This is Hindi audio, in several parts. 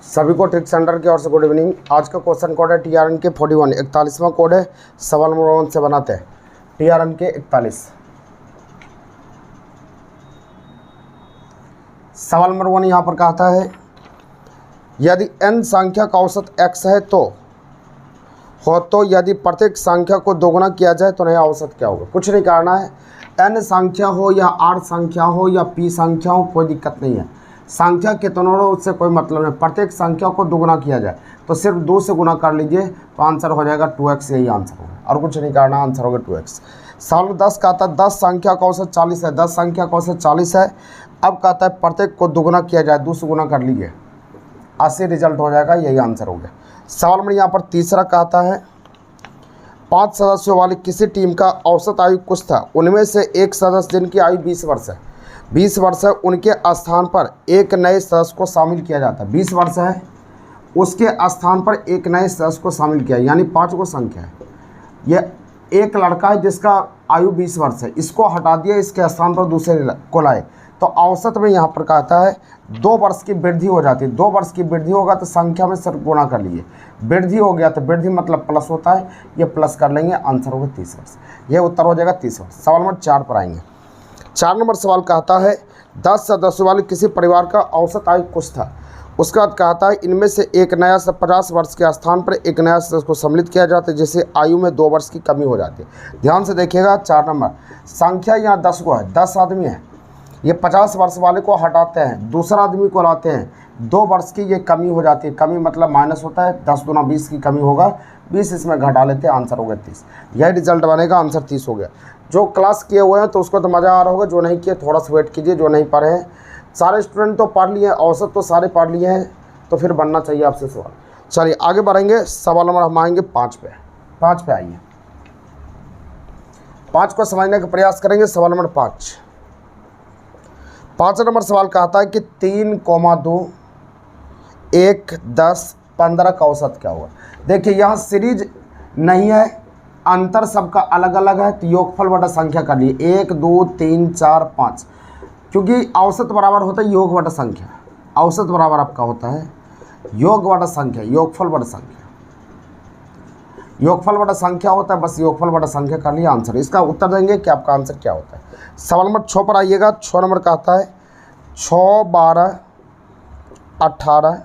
सभी को ट्रिक सेंटर की ओर से गुड इवनिंग। आज का क्वेश्चन कोड है TRN के 41, 41वां कोड है। सवाल नंबर 1 से बनाते हैं। TRN के 41। सवाल नंबर 1 यहाँ पर कहता है यदि n संख्या का औसत x है तो यदि प्रत्येक संख्या को दोगुना किया जाए तो नया औसत क्या होगा। कुछ नहीं करना है, n संख्या हो या r संख्या हो या p संख्या हो, कोई दिक्कत नहीं है। संख्या कितनों हो उससे कोई मतलब नहीं, प्रत्येक संख्या को दोगुना किया जाए तो सिर्फ 2 से गुना कर लीजिए तो आंसर हो जाएगा 2x। यही आंसर होगा और कुछ नहीं करना, आंसर होगा 2x। सवाल 10 कहता है 10 संख्या का औसत 40 है। 10 संख्या का औसत 40 है। अब कहता है प्रत्येक को दोगुना किया जाए, 2 से गुना कर लीजिए, 80 रिजल्ट हो जाएगा। यही आंसर हो गया। सवाल में यहाँ पर तीसरा कहता है 5 सदस्यों वाली किसी टीम का औसत आयु कुछ था, उनमें से एक सदस्य जिनकी आयु 20 वर्ष है, 20 वर्ष है, उनके स्थान पर एक नए सदस्य को शामिल किया जाता है। 20 वर्ष है, उसके स्थान पर एक नए सदस्य को शामिल किया, यानी 5 को संख्या है। यह एक लड़का है जिसका आयु 20 वर्ष है, इसको हटा दिया, इसके स्थान पर दूसरे को लाए तो औसत में यहाँ पर कहता है 2 वर्ष की वृद्धि हो जाती है। 2 वर्ष की वृद्धि होगा तो संख्या में सिर्फ गुणा कर लिए, वृद्धि हो गया तो वृद्धि मतलब प्लस होता है, ये प्लस कर लेंगे, आंसर होगा 30 वर्ष। ये उत्तर हो जाएगा 30 वर्ष। सवाल नंबर 4 पर आएंगे। 4 नंबर सवाल कहता है 10 सदस्यों वाले किसी परिवार का औसत आयु कुछ था। उसके बाद कहता है इनमें से एक नया 50 वर्ष के स्थान पर एक नया सदस्य को सम्मिलित किया जाता है, जिससे आयु में 2 वर्ष की कमी हो जाती है। ध्यान से देखिएगा, 4 नंबर संख्या यहाँ 10 को है, 10 आदमी है, ये 50 वर्ष वाले को हटाते हैं, दूसरा आदमी को लाते हैं, 2 वर्ष की ये कमी हो जाती है। कमी मतलब माइनस होता है, 10 दूना 20 की कमी होगा, 20 इसमें घटा लेते हैं, आंसर हो गया 30। यही रिजल्ट बनेगा, आंसर 30 हो गया। जो क्लास किए हुए हैं तो उसको तो मज़ा आ रहा होगा, जो नहीं किए थोड़ा सा वेट कीजिए। जो नहीं पढ़े हैं, सारे स्टूडेंट तो पढ़ लिए, औसत तो सारे पढ़ लिए हैं, तो फिर बनना चाहिए आपसे सवाल। चलिए आगे बढ़ेंगे। सवाल नंबर हम आएंगे 5 पे। 5 पे आइए, 5 को समझने का प्रयास करेंगे। सवाल नंबर 5 नंबर सवाल कहता है कि 3,2 1 10 15 का औसत क्या होगा। देखिए यहाँ सीरीज नहीं है, अंतर सबका अलग अलग है, तो योगफल बटा संख्या कर लिए 1 2 3 4 5, क्योंकि औसत बराबर होता है योग बटा संख्या। औसत बराबर आपका होता है योग बटा संख्या, योगफल बटा संख्या। योगफल बटा संख्या होता है, बस योगफल बटा संख्या कर लिए, आंसर। इसका उत्तर देंगे कि आपका आंसर क्या होता है। सवाल नंबर 6 पर आइएगा। 6 नंबर कहता है 6 12 18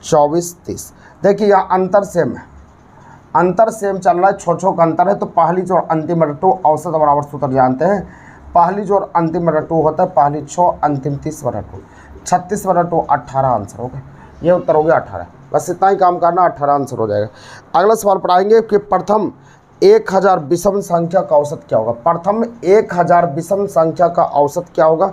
24 30। देखिए यहाँ अंतर सेम है, अंतर सेम चल रहा है, 6 का अंतर है, तो पहली जो अंतिम बटा 2 औसत बराबर सूत्र जानते हैं। पहली जो अंतिम बटा 2 होता है, पहली 6 अंतिम 30 बटा 2, 36 बटा 2 18 आंसर हो गया। ये उत्तर हो गया 18। बस इतना ही काम करना, 18 आंसर हो जाएगा। अगला सवाल पर आएंगे कि प्रथम 1000 विषम संख्या का औसत क्या होगा। प्रथम 1000 विषम संख्या का औसत क्या होगा।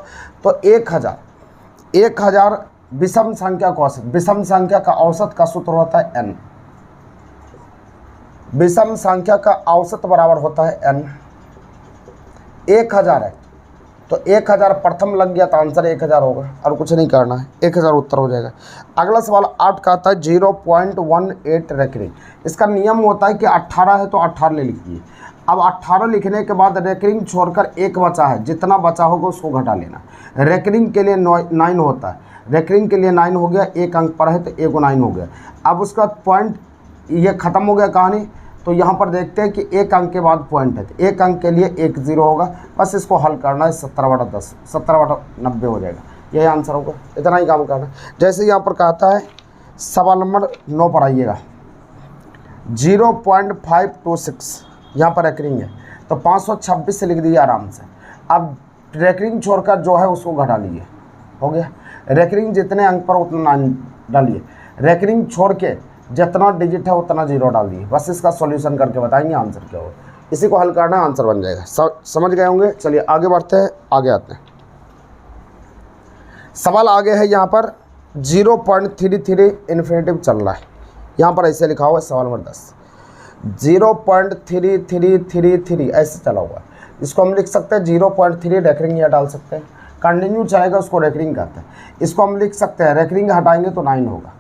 तो 1000 विषम संख्या का औसत, विषम संख्या का औसत का सूत्र होता है n। विषम संख्या का औसत बराबर होता है n। 1000 है तो 1000 प्रथम लग गया तो आंसर 1000 होगा और कुछ नहीं करना है, 1000 उत्तर हो जाएगा। अगला सवाल 8 कहता है 0.18 रेकरिंग। इसका नियम होता है कि 18 है तो 18 ले लिखिए। अब 18 लिखने के बाद रेकरिंग छोड़कर 1 बचा है, जितना बचा होगा उसको घटा लेना। रेकरिंग के लिए 9 होता है, रेकरिंग के लिए 9 हो गया, 1 अंक पर है तो 1 9 हो गया। अब उसका पॉइंट ये ख़त्म हो गया कहानी। तो यहाँ पर देखते हैं कि 1 अंक के बाद पॉइंट है, तो 1 अंक के लिए 1 0 होगा। बस इसको हल करना है, 70/10 70/90 हो जाएगा। यही आंसर होगा, इतना ही काम करना है। जैसे यहाँ पर कहता है सवाल नंबर 9 पर आइएगा 0.526, यहाँ पर रेकरिंग है तो 526 से लिख दीजिए आराम से। अब रेकरिंग छोड़कर जो है उसको घटा लीजिए, हो गया। रेकरिंग जितने अंक पर उतना डालिए, रेकरिंग छोड़ के जितना डिजिट है उतना 0 डाल दिए। बस इसका सॉल्यूशन करके बताएंगे आंसर क्या होगा। इसी को हल करना, आंसर बन जाएगा। समझ गए होंगे। चलिए आगे बढ़ते हैं, आगे आते हैं। सवाल आगे है यहाँ पर 0.33 इन्फिनेटिव चल रहा है, यहाँ पर ऐसे लिखा हुआ है सवाल नंबर 10 0.3333 ऐसे चला हुआ है। इसको हम लिख सकते हैं 0.3 रेकरिंग या डाल सकते हैं, कंटिन्यू चलेगा उसको रेकरिंग कहते हैं। इसको हम लिख सकते हैं रेकरिंग हटाएंगे तो 9 होगा।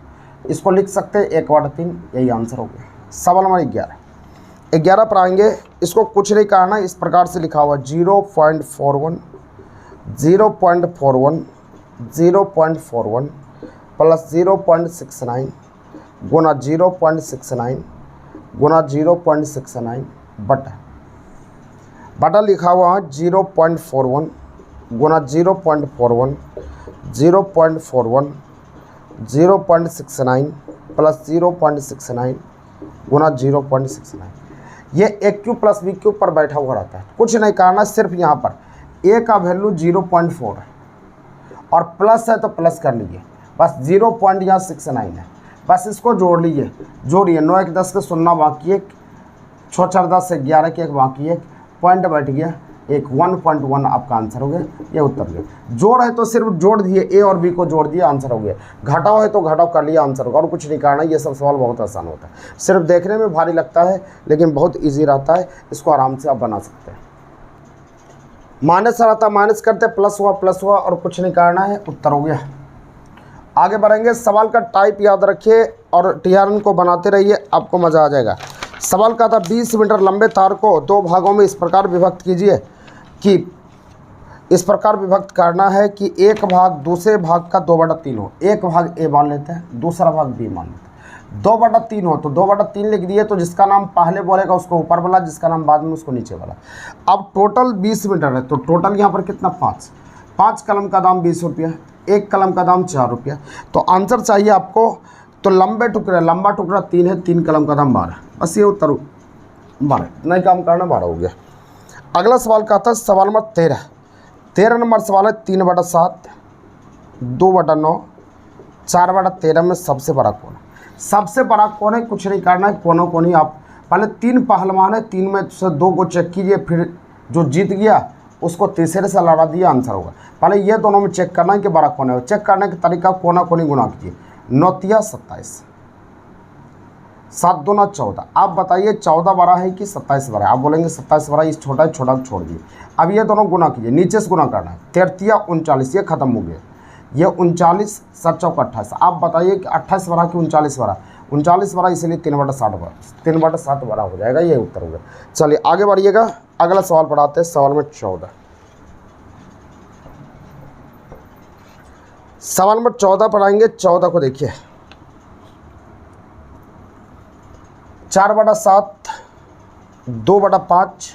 इसको लिख सकते हैं 1/3, यही आंसर हो गया। सवाल नंबर 11 पर आएंगे। इसको कुछ नहीं करना, इस प्रकार से लिखा हुआ 0.41 0.41 0.41 प्लस 0.69 गुना 0.69 गुना 0.69 बटा लिखा हुआ है 0.41 गुना 0.41 0.41 0.69 प्लस 0.69 गुना 0.69। ये ए क्यू प्लस बी क्यू पर बैठा हुआ रहता है, कुछ नहीं करना, सिर्फ यहाँ पर ए का वैल्यू 0.4 है और प्लस है तो प्लस कर लीजिए, बस 0.69 है, बस इसको जोड़ लीजिए, जोड़िए 9 1 10 के 0 बाकी 1 6 4 10 से 11 के 1 बाकी 1 पॉइंट बैठ गया, एक 1.1 आपका आंसर हो गया, ये उत्तर गया। जोड़ है तो सिर्फ जोड़ दिए, ए और बी को जोड़ दिए, आंसर हो गया। घटाओ है तो घटाओ कर लिया, आंसर होगा, और कुछ नहीं करना। ये सब सवाल बहुत आसान होता है, सिर्फ देखने में भारी लगता है लेकिन बहुत ईजी रहता है, इसको आराम से आप बना सकते हैं। माइनस आ रहा था, माइनस करते, प्लस हुआ और कुछ नहीं करना है, उत्तर हो गया। आगे बढ़ेंगे, सवाल का टाइप याद रखिए और TRN को बनाते रहिए, आपको मज़ा आ जाएगा। सवाल का था 20 मीटर लंबे तार को 2 भागों में इस प्रकार विभक्त कीजिए कि इस प्रकार विभक्त करना है कि एक भाग दूसरे भाग का 2/3 हो। एक भाग ए मान लेते हैं, दूसरा भाग बी मान लेते हैं। 2/3 हो तो 2/3 लिख दिए, तो जिसका नाम पहले बोलेगा उसको ऊपर वाला, जिसका नाम बाद में उसको नीचे वाला। अब टोटल 20 मीटर है तो टोटल यहाँ पर कितना 5 कलम का दाम 20 रुपया, एक कलम का दाम 4 रुपया। तो आंसर चाहिए आपको, तो लंबा टुकड़ा 3 है, 3 कलम का दाम 12, बस ये उत्तर 12, नहीं काम करना, 12 हो गया। अगला सवाल का था सवाल नंबर 13 नंबर सवाल है 3/7 2/9 4/13 में सबसे बड़ा कौन है? सबसे बड़ा कौन है, कुछ नहीं करना है, कोनों को नहीं, आप पहले 3 पहलवान है, 3 में से 2 को चेक कीजिए, फिर जो जीत गया उसको तीसरे से लड़ा दिया, आंसर होगा। पहले ये दोनों में चेक करना है कि बड़ा कौन है। चेक करने का तरीका कोना कोनी गुना कीजिए, 9 तिया 27 7 दूना 14। आप बताइए 14 बड़ा है कि 27 बड़ा है? आप बोलेंगे 27 बड़ा, इस छोटा को छोड़ दिए। अब ये दोनों गुना कीजिए, नीचे से गुना करना है, 13 39, ये खत्म हो गया, ये 39 7 चौक 28। आप बताइए कि 28 बड़ा कि 39 बड़ा? 39 बड़ा, इसलिए 3/60 बड़ा, 3/7 बड़ा हो जाएगा, ये उत्तर हो गया। चलिए आगे बढ़िएगा, अगला सवाल पढ़ाते हैं, सवाल में 14। सवाल नंबर 14 पढ़ाएंगे। 14 को देखिए, 4/7 2/5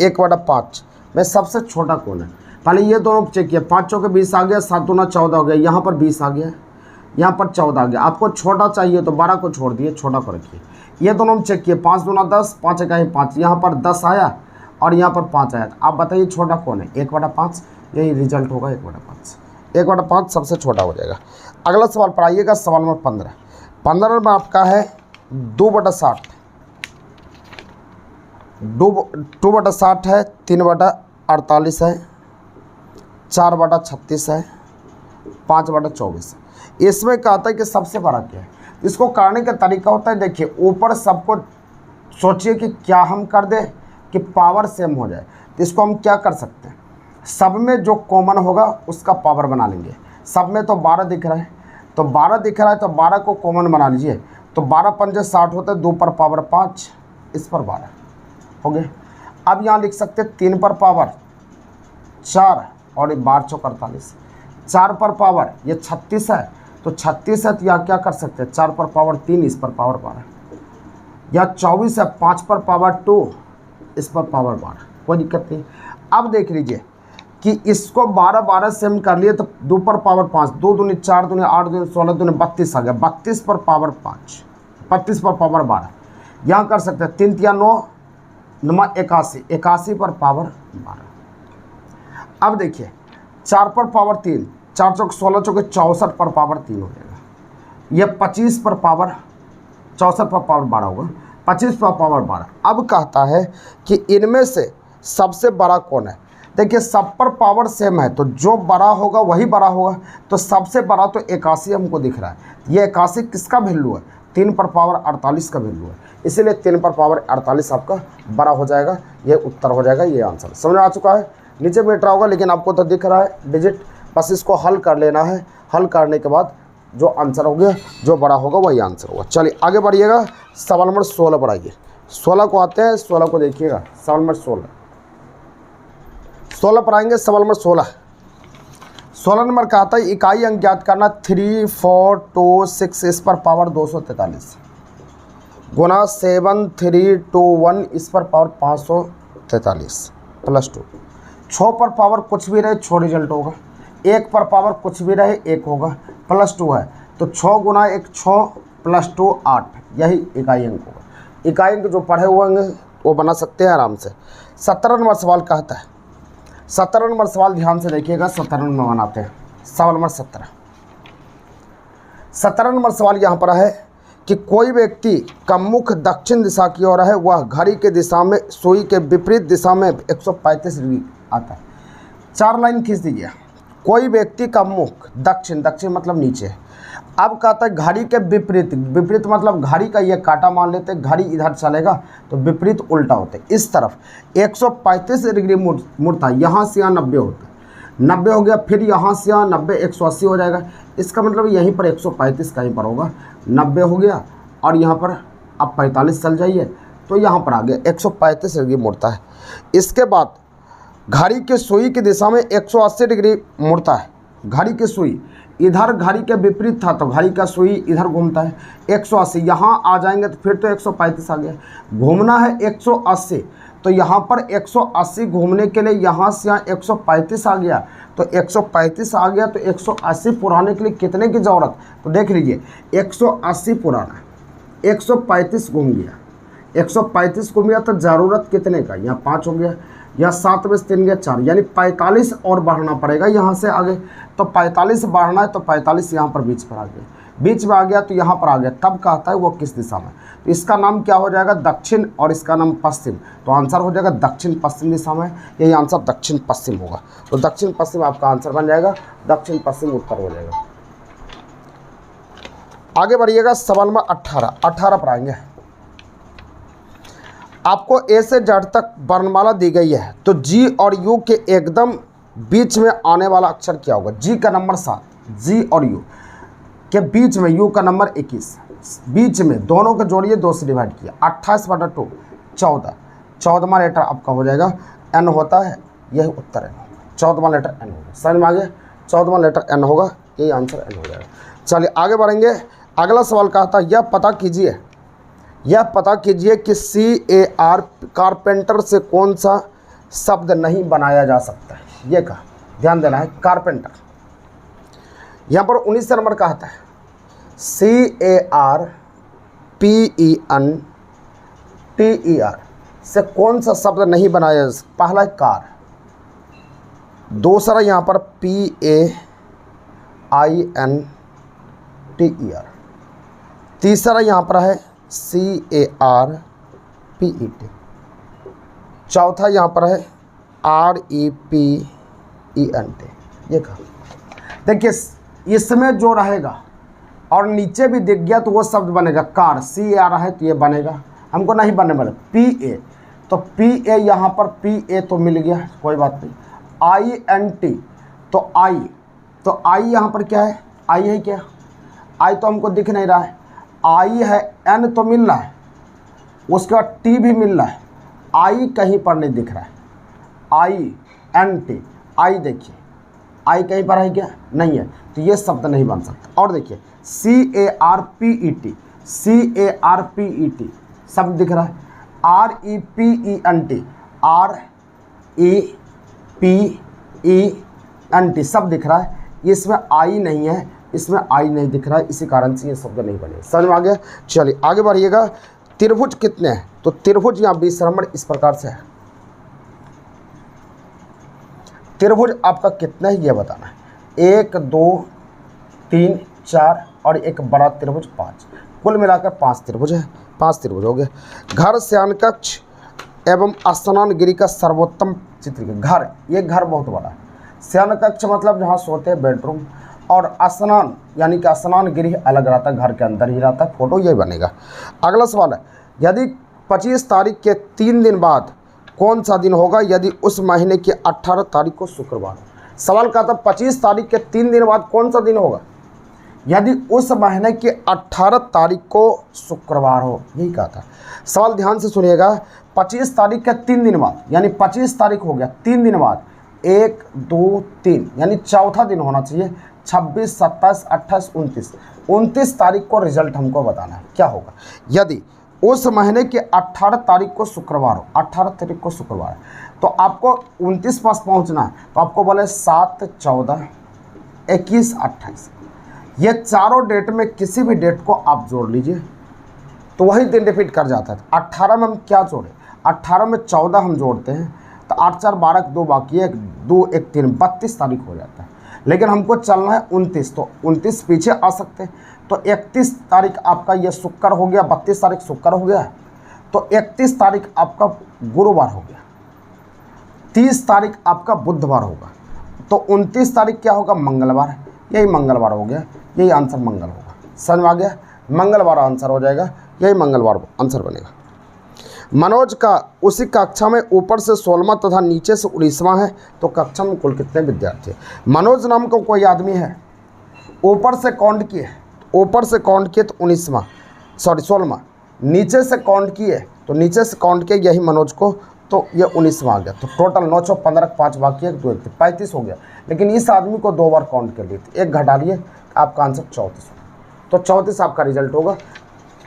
1/5 में सबसे छोटा कौन है? पहले ये दोनों चेक किया, 5 चौके 20 आ गया, 7 दूना 14 हो गया, यहाँ पर 20 आ गया, यहाँ पर 14 आ गया। आपको छोटा चाहिए तो 12 को छोड़ दिए, छोटा को रखिए। ये दोनों चेक किए, 5 दूना 10 5 1 5, यहाँ पर 10 आया और यहाँ पर 5 आया। आप बताइए छोटा कौन है? 1/5, यही रिजल्ट होगा, 1/5। 1/5 सबसे छोटा हो जाएगा। अगला सवाल पढ़ाइएगा, सवाल नंबर 15 में आपका है 2/60 2/60 है, 3/48 है, 4/36 है, 5/24। इसमें कहता है कि सबसे बड़ा क्या है। इसको करने का तरीका होता है, देखिए ऊपर सबको सोचिए कि क्या हम कर दें कि पावर सेम हो जाए। तो इसको हम क्या कर सकते हैं, सब में जो कॉमन होगा उसका पावर बना लेंगे। सब में तो 12 दिख रहा है, तो 12 दिख रहा है तो 12 को कॉमन बना लीजिए। तो 12 पंजे 60 होता है, 2 पर पावर 5, इस पर 12 हो गए। अब यहाँ लिख सकते 3 पर पावर 4 और 12 चौक 48, 4 पर पावर ये 36 है, तो 36 है तो यहाँ क्या कर सकते हैं, 4 पर पावर 3, इस पर पावर 12, या 24 है, 5 पर पावर 2, इस पर पावर 12, कोई दिक्कत नहीं। अब देख लीजिए कि इसको 12 सेम कर लिए तो 2 पर पावर 5, 2 दूनी 4 दूनी 8 दूनी 16 दूनी 32 आ गया, 32 पर पावर 5, 32 पर पावर 12। यहाँ कर सकते हैं 3 तिया 9 9 81, 81 पर पावर 12। अब देखिए 4 पर पावर 3, 4 चौक 16 चौके 64 पर पावर 3 हो जाएगा। यह 25 पर पावर 64 पर पावर 12 होगा, 25 पर पावर 12। अब कहता है कि इनमें से सबसे बड़ा कौन है। देखिए सब पर पावर सेम है तो जो बड़ा होगा वही बड़ा होगा, तो सबसे बड़ा तो 81 हमको दिख रहा है। ये 81 किसका वैल्यू है, 3 पर पावर 48 का वैल्यू है, इसीलिए 3 पर पावर 48 आपका बड़ा हो जाएगा, ये उत्तर हो जाएगा, ये आंसर समझ में आ चुका है। नीचे बैठ रहा होगा लेकिन आपको तो दिख रहा है डिजिट, बस इसको हल कर लेना है। हल करने के बाद जो आंसर हो गया, जो बड़ा होगा वही आंसर होगा। चलिए आगे बढ़िएगा, सवाल नंबर 16 पर आइए। 16 को आते हैं, 16 को देखिएगा, सवाल नंबर 16 पर आएंगे। सवाल नंबर 16, 16 नंबर का आता है इकाई अंक ज्ञात करना 3, 4, 2, 6 इस पर पावर 243 गुना 7, 3, 2, 1 इस पर पावर 543 प्लस 2। 6 पर पावर कुछ भी रहे 6 रिजल्ट होगा, 1 पर पावर कुछ भी रहे 1 होगा, प्लस 2 है तो 6 गुना 1 6 प्लस 2 8, यही इकाई अंक होगा। इकाई अंक जो पढ़े हुए होंगे वो बना सकते हैं आराम से। 17 नंबर सवाल कहता है, 17 नंबर सवाल ध्यान से देखिएगा, 17 नंबर बनाते हैं। सवाल नंबर 17 नंबर सवाल यहाँ पर है कि कोई व्यक्ति का मुख दक्षिण दिशा की ओर है, वह घड़ी के दिशा में सुई के विपरीत दिशा में 135 डिग्री आता है। 4 लाइन खींच दीजिए। कोई व्यक्ति का मुख दक्षिण, दक्षिण मतलब नीचे है। अब कहता है घड़ी के विपरीत, विपरीत मतलब घड़ी का ये काटा मान लेते हैं, घड़ी इधर चलेगा तो विपरीत उल्टा होते हैं, इस तरफ 135 डिग्री मुड़ता है, यहाँ से यहाँ 90 होता है, 90 हो गया, फिर यहाँ से यहाँ 90 180 हो जाएगा। इसका मतलब यहीं पर 135 कहीं पर होगा, 90 हो गया और यहाँ पर अब 45 चल जाइए तो यहाँ पर आ गया 135 डिग्री मुड़ता है। इसके बाद घड़ी के सुई की दिशा में 180 डिग्री मुड़ता है। घड़ी की सुई इधर घड़ी के विपरीत था तो घड़ी का सुई इधर घूमता है 180, यहाँ आ जाएंगे तो फिर तो 135 आ गया। घूमना है 180 तो यहाँ पर 180 घूमने के लिए यहाँ से यहाँ 135 आ गया, तो 135 आ गया तो 180 पुराने के लिए कितने की ज़रूरत, तो देख लीजिए 180 पुराना 135 घूम गया, 135 घूम गया तो ज़रूरत कितने का, यहाँ 5 हो गया, या 7 में 3 गया 4, यानी 45 और बढ़ना पड़ेगा यहाँ से आगे। तो 45 बढ़ना है तो 45 यहाँ पर बीच पर आ गया, बीच में आ गया तो यहाँ पर आ गया। तब कहता है वो किस दिशा में, तो इसका नाम क्या हो जाएगा दक्षिण और इसका नाम पश्चिम, तो आंसर हो जाएगा दक्षिण पश्चिम दिशा में, यही आंसर दक्षिण पश्चिम होगा। तो दक्षिण पश्चिम आपका आंसर बन जाएगा, दक्षिण पश्चिम उत्तर हो जाएगा। आगे बढ़िएगा, सवाल नंबर 18 पर आएंगे। आपको ए से जेड तक वर्णमाला दी गई है तो जी और यू के एकदम बीच में आने वाला अक्षर क्या होगा। जी का नंबर 7, जी और यू के बीच में, यू का नंबर 21, बीच में दोनों को जोड़िए, 2 से डिवाइड किया, 28/2 14, 14वां लेटर आपका हो जाएगा एन होता है, यही उत्तर है, 14वां लेटर एन होगा। समझ में आ गया, 14वां लेटर एन होगा, यही आंसर एन हो जाएगा। चलिए आगे बढ़ेंगे। अगला सवाल कहता है यह पता कीजिए कि CAR कारपेंटर से कौन सा शब्द नहीं बनाया जा सकता है। ये कहा ध्यान देना है, कारपेंटर। यहाँ पर 19 नंबर का आता है CARPENTER से कौन सा शब्द नहीं बनाया जा सकता। पहला है कार, दूसरा यहाँ पर PAINTER, तीसरा यहाँ पर है CARPET, चौथा यहाँ पर है REPENT। ये कहा देखिए इसमें जो रहेगा और नीचे भी दिख गया तो वो शब्द बनेगा कार, CAR है तो ये बनेगा, हमको नहीं बनने वाला PA, तो PA यहाँ पर PA तो मिल गया, कोई बात नहीं। INT तो I यहाँ पर क्या है, I है क्या, I तो हमको दिख नहीं रहा है, I है, N तो मिल रहा है, उसके बाद T भी मिल रहा है, I कहीं पर नहीं दिख रहा है, INT, I देखिए I कहीं पर है क्या, नहीं है, तो ये शब्द नहीं बन सकता। और देखिए CARPET शब्द दिख रहा है, REPENT शब्द दिख रहा है, इसमें I नहीं है, इसमें I नहीं दिख रहा है, इसी कारण से ये शब्द नहीं बने। समझ में आ गया। चलिए आगे बढ़िएगा। त्रिभुज कितने हैं, तो त्रिभुज यहाँ 20 नंबर इस प्रकार से है। त्रिभुज आपका कितना है ये बताना है, 1 2 3 4 और एक बड़ा त्रिभुज 5, कुल मिलाकर 5 त्रिभुज है, 5 त्रिभुज हो गए। घर शयन कक्ष एवं स्नानगृह का सर्वोत्तम चित्र। घर, ये घर बहुत बड़ा है, शयन कक्ष मतलब जहाँ सोते हैं बेडरूम, और स्नान यानी कि स्नान गृह अलग रहता है, घर के अंदर ही रहता है, फोटो ये बनेगा। अगला सवाल है यदि 25 तारीख के 3 दिन बाद कौन सा दिन होगा, यदि उस महीने की 18 तारीख को शुक्रवार हो। सवाल का था 25 तारीख के 3 दिन बाद कौन सा दिन होगा, यदि उस महीने की 18 तारीख को शुक्रवार हो, यही कहा था। सवाल ध्यान से सुनिएगा, 25 तारीख के 3 दिन बाद यानी 25 तारीख हो गया, 3 दिन बाद 1 2 3 यानी चौथा दिन होना चाहिए। 26 27 28 29 29 तारीख को रिजल्ट हमको बताना है क्या होगा। यदि उस महीने की 18 तारीख को शुक्रवार हो, 18 तारीख को शुक्रवार है, तो आपको 29 पास पहुंचना है। तो आपको बोले 7 14 21 28 ये चारों डेट में किसी भी डेट को आप जोड़ लीजिए तो वही दिन रिपीट कर जाता है। 18 में हम क्या जोड़े, 18 में 14 हम जोड़ते हैं तो 8 4 12 2 बाकी है, 2 1 3 32 तारीख हो जाता है। लेकिन हमको चलना है 29, तो 29 पीछे आ सकते हैं। तो 31 तारीख आपका ये शुक्र हो गया, 32 तारीख शुक्र हो गया, तो 31 तारीख आपका गुरुवार हो गया, 30 तारीख आपका बुधवार होगा, तो 29 तारीख क्या होगा, मंगलवार। यही मंगलवार हो गया, यही आंसर मंगल होगा। समझ में आ गया, मंगलवार आंसर हो जाएगा, यही मंगलवार आंसर बनेगा। मनोज का उसी कक्षा में ऊपर से 16वां तथा नीचे से 19वां है, तो कक्षा में कुल कितने विद्यार्थी हैं? मनोज नाम का कोई आदमी है, ऊपर से काउंट किए, ऊपर से काउंट किए तो 16वां, नीचे से काउंट किए तो नीचे से काउंट किए यही मनोज को, तो ये 19वां आ गया। तो टोटल 9 4 15 5 बाकी है, 2 1 35 हो गया। लेकिन इस आदमी को 2 बार काउंट कर लिए थे, एक घटा लिए, आपका आंसर 34 होगा। तो 34 आपका रिजल्ट होगा,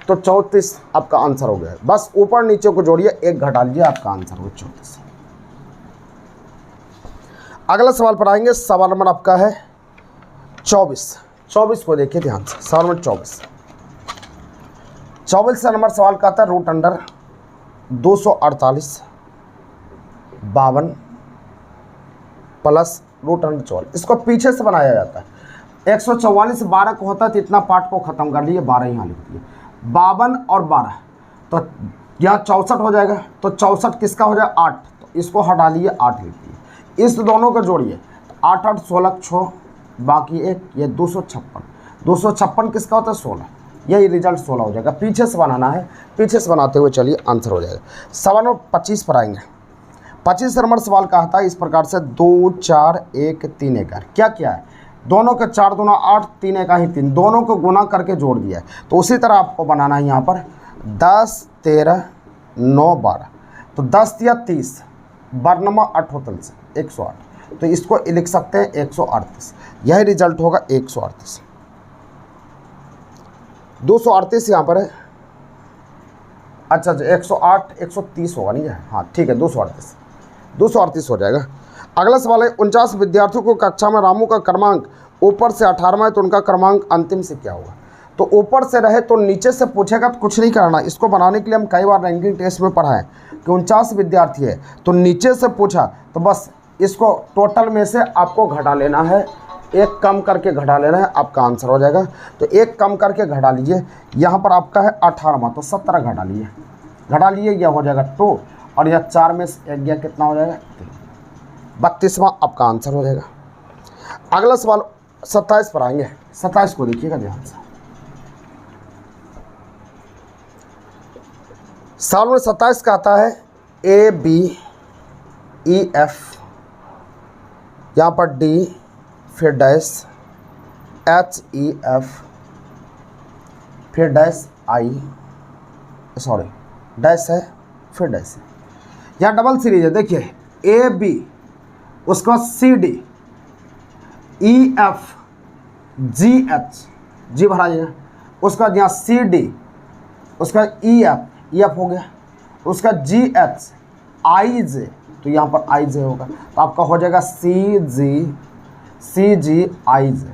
तो 34 आपका आंसर हो गया। बस ऊपर नीचे को जोड़िए, एक घटा लीजिए, आपका आंसर हो 34। अगला सवाल पर आएंगे। सवाल नंबर आपका है 24 को देखिए ध्यान से। सवाल नंबर 24 से नंबर सवाल का आता है root under 248 52 plus root under 14। इसको पीछे से बनाया जाता है। 144 12 को होता है तो इतना पार्ट को खत्म कर लिए, 12 यहाँ लिख दिए, 52 और 12 तो यहाँ 64 हो जाएगा। तो 64 किसका हो जाएगा, 8, तो इसको हटा लिए, 8 लिख दिए। इस दोनों को जोड़िए, 8 8 16 6 बाकी एक, ये 256 किसका होता है, 16। यही रिजल्ट 16 हो जाएगा। पीछे से बनाना है, पीछे से बनाते हुए चलिए आंसर हो जाएगा। सवाल नंबर 25 पर आएंगे। 25 नंबर सवाल कहता है इस प्रकार से 2 4 1 3 11। क्या किया है, दोनों के 4 दूना 8 3 1 ही 3, दोनों को गुना करके जोड़ दिया है। तो उसी तरह आपको बनाना है यहाँ पर 10 13 9 12, तो 10 या 30 12 8 होतल से 108, तो इसको लिख सकते हैं 138। यही रिजल्ट होगा 138। 238 यहाँ पर है, अच्छा 108 130 होगा नहीं है, हाँ ठीक है, 238 हो जाएगा। अगला सवाल है 49 विद्यार्थियों को कक्षा में रामू का क्रमांक ऊपर से 18वां है, तो उनका क्रमांक अंतिम से क्या होगा। तो ऊपर से रहे तो नीचे से पूछेगा, तो कुछ नहीं करना। इसको बनाने के लिए हम कई बार रैंकिंग टेस्ट में पढ़ा है कि 49 विद्यार्थी है, तो नीचे से पूछा तो बस इसको टोटल में से आपको घटा लेना है, एक कम करके घटा लेना है, आपका आंसर हो जाएगा। तो एक कम करके घटा लीजिए, यहाँ पर आपका है 18वां, तो 17 घटा लिए, यह हो जाएगा 2, और यह 4 में से 1 गया, कितना हो जाएगा 3, 32वां आपका आंसर हो जाएगा। अगला सवाल 27 पर आएंगे। 27 को देखिएगा ध्यान से। सवाल में 27 का आता है ABEF, यहाँ पर D फिर डैश HEF फिर डैश I, सॉरी डैश है फिर डैश है, यहाँ डबल सीरीज है। देखिए AB, उसके बाद CD EF GH, जी भराइएगा, उसके बाद यहाँ CD, उसका EF हो गया, उसका GH IJ, तो यहाँ पर IJ होगा, तो आपका हो जाएगा CG IJ,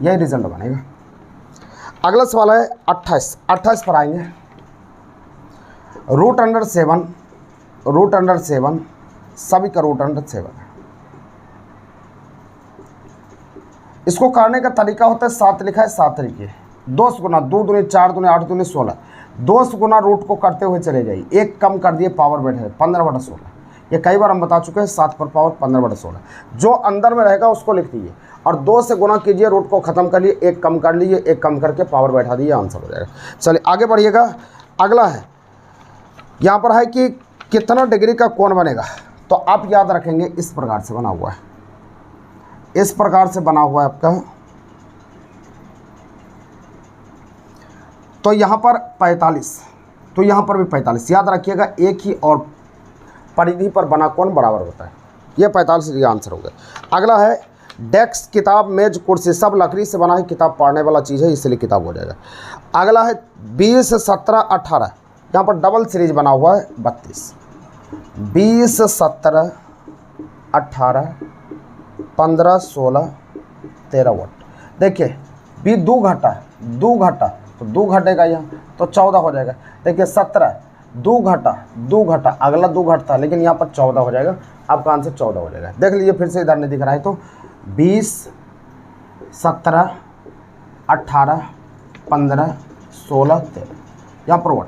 यही रिजल्ट बनेगा। अगला सवाल है 28 पर आएंगे। रूट अंडर 7 सभी का रूट अंडर 7 है। इसको करने का तरीका होता है 7 लिखा है 7 तरीके, 2 गुना 2 दूनी 4 दूनी 8 दूनी 16, 2 गुना रूट को करते हुए चले जाइए, एक कम कर दिए पावर बैठे 15/16। ये कई बार हम बता चुके हैं, 7 पर पावर 15/16, जो अंदर में रहेगा उसको लिख दीजिए और 2 से गुना कीजिए, रूट को ख़त्म कर लिए, एक कम कर लीजिए, एक कम करके पावर बैठा दीजिए, आंसर हो जाएगा। चलिए आगे बढ़िएगा। अगला है यहाँ पर है कि कितना डिग्री का कोण बनेगा, तो आप याद रखेंगे इस प्रकार से बना हुआ है, इस प्रकार से बना हुआ है आपका। तो यहाँ पर 45, तो यहाँ पर भी 45, याद रखिएगा, एक ही और परिधि पर बना कोण बराबर होता है। ये 45 ये आंसर हो गया। अगला है डेस्क, किताब, मेज, कुर्सी सब लकड़ी से बना है, किताब पढ़ने वाला चीज़ है इसलिए किताब हो जाएगा। अगला है 20, 17, 18, यहाँ पर डबल सीरीज बना हुआ है 32। 20, 17, 18, 15, 16, 13 वाट। देखिए बी 2 घटा, 2 घटा तो 2 घटेगा यहाँ तो 14 हो जाएगा। देखिए 17, 2 घटा, 2 घटा, अगला 2 घटता लेकिन यहाँ पर 14 हो जाएगा। आपका आंसर 14 हो जाएगा। देख लीजिए फिर से इधर नहीं दिख रहा है तो 20, 17, 18, 15, 16, 13 यहाँ पर वाट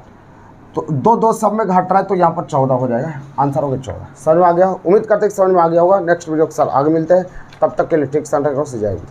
तो 2 सब में घट रहा है तो यहाँ पर 14 हो जाएगा। आंसर हो गया 14। समझ में आ गया? उम्मीद करते हैं समझ में आ गया होगा। नेक्स्ट वीडियो के साथ आगे मिलते हैं, तब तक के लिए ठीक से जाएगी।